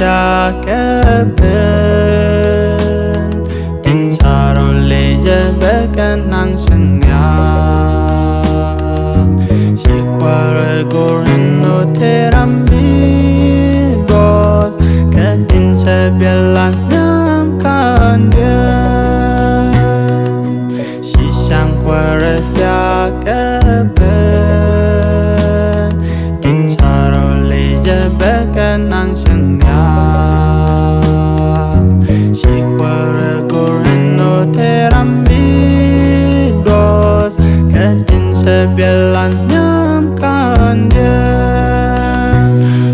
xa kép bên tình xa rồi lê dê bé cái năng sân nhà chỉ qua rồi cô rin nô thế ram bi boss cái tình sẽ biết là nhắm can điên chỉ sang qua rồi xa kép bên tình xa rồi lê dê bé cái năng sân nhà chỉ qua rồi cô rin nô thế ram bi boss cái tình sẽ biết là nhắm can điên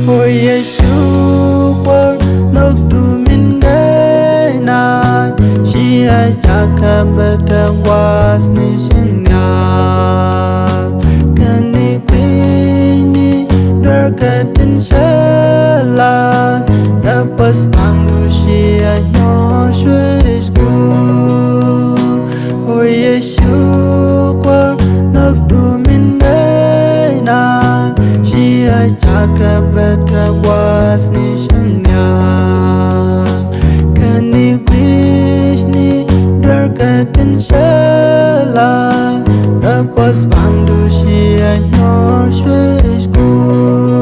ôi Giêsu qua nước tu mình đây này chỉ ai chắc cả bất cứ quá ni sinh nhà cái ni quý ni đỡ cái tình sẽ là đã pas pandu chỉ ai nhỏ suy school ôi Giêsu qua nước tu mình đây này chỉ ai chắc cả bất cứ quá ni sinh nhà cái ni quý ni đỡ cái tình sẽ là đã pas pandu chỉ ai nhỏ suy school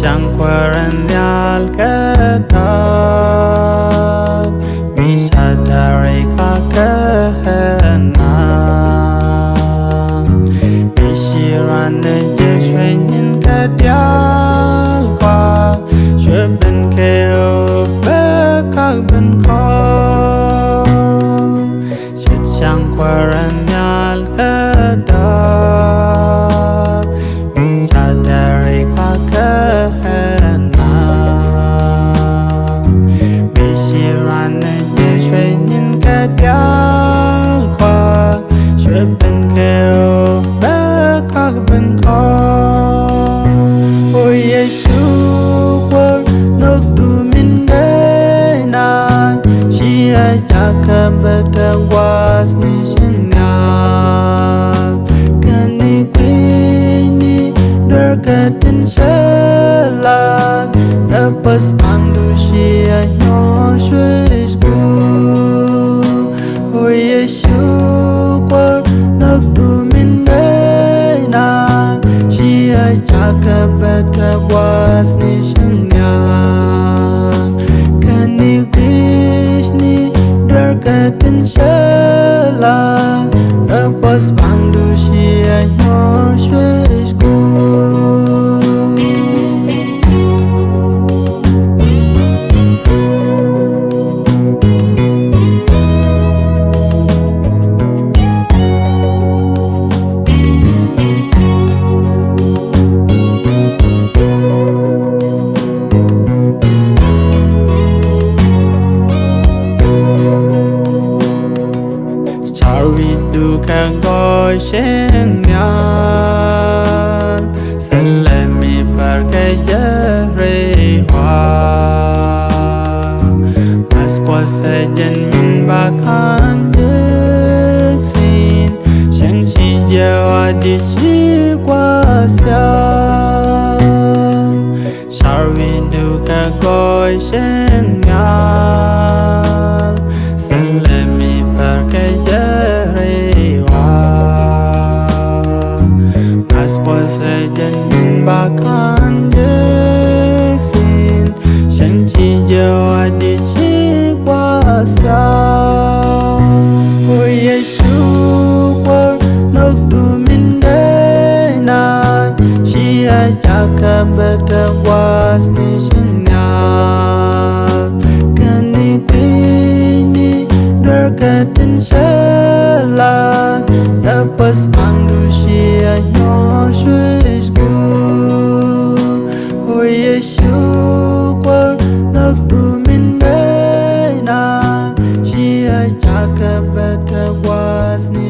chẳng qua ren yal cái đó mi sa dari ka cái na mi shiran ne je xuyên nhìn cái yal qua xuyên bên kêu bé các bên khó chẳng qua ren yal cái đó mi sa dari ka cái ôi Giêsu qua nước tu mình đây này chỉ ai chắc cả bất cứ quá ni sinh nhà cái ni quý ni đỡ cái tình sẽ là đã pas pandu chỉ ai nhỏ suy school ôi Giêsu qua nước tu mình đây này chỉ ai chắc cả bất cứ quá ni sinh nhà cái ni quý ni đỡ cái tình sẽ là đã pas pandu chỉ ai nhỏ suy school du càng gọi sen nhàn sen lên mi par cái giá rê hoa mas qua sẽ chân mình bạc han đức xin chẳng chỉ gieo đi chỉ qua xa sao vì du càng gọi sen nhàn sen lên mi par cái giá bahkan deksin janji Jawa di kuasa ôi Giêsu qua nước tu mình đây này chỉ ai chắc cả bất cứ quá ni sinh nhà cái ni quý ni đỡ cái tình sẽ là đã pas pandu chỉ ai nhỏ suy school ôi Giêsu qua nước tu mình đây này chỉ ai chắc cả bất cứ quá ni